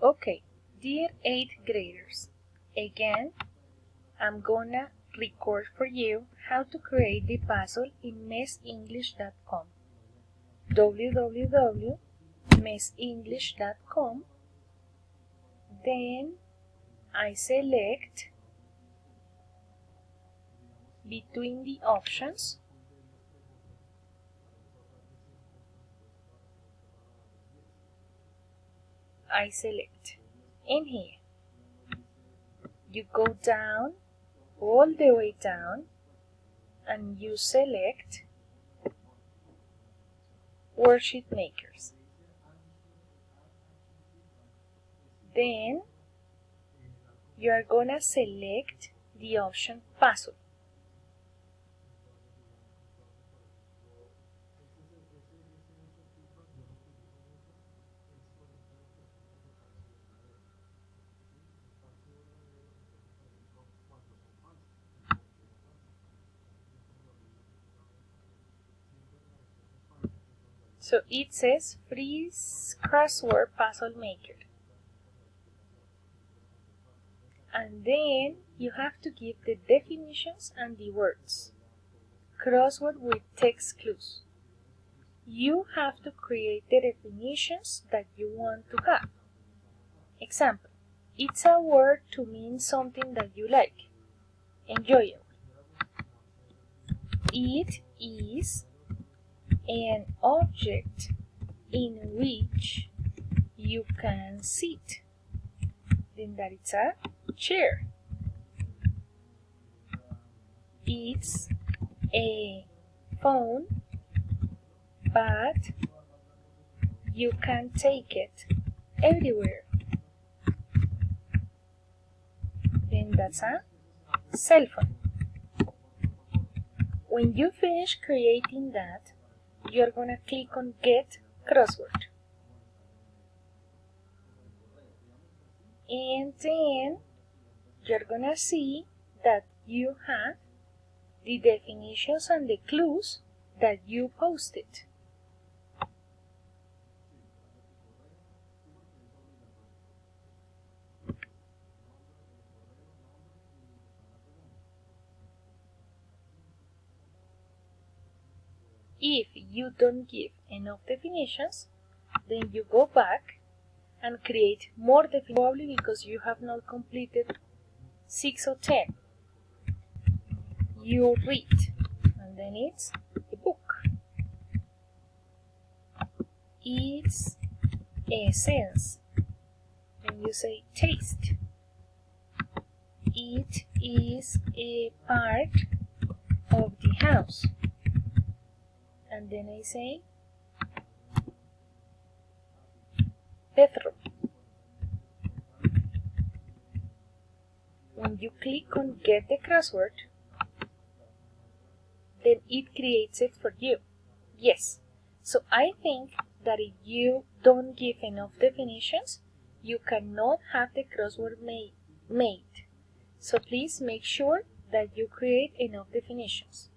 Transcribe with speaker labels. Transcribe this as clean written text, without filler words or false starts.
Speaker 1: Okay, dear 8th graders, again, I'm gonna record for you how to create the puzzle in messenglish.com. www.messenglish.com. Then I select between the options I select in here. You go down, all the way down, and you select Worksheet Makers. Then you are gonna select the option Puzzle. So it says Free Crossword Puzzle Maker. And then you have to give the definitions and the words. Crossword with text clues. You have to create the definitions that you want to have. Example, it's a word to mean something that you like. Enjoyable. It is an object in which you can sit. Then that it's a chair. It's a phone, but you can take it everywhere. Then that's a cell phone. When you finish creating that, you're gonna click on Get Crossword. And then you're gonna see that you have the definitions and the clues that you posted. If you don't give enough definitions, then you go back and create more definitions, probably because you have not completed 6 or 10. You read, and then it's a book. It's a sense. Then you say taste. It is a part of the house. And then I say bathroom. When you click on Get the Crossword, then it creates it for you. Yes. So I think that if you don't give enough definitions, you cannot have the crossword made. So please make sure that you create enough definitions.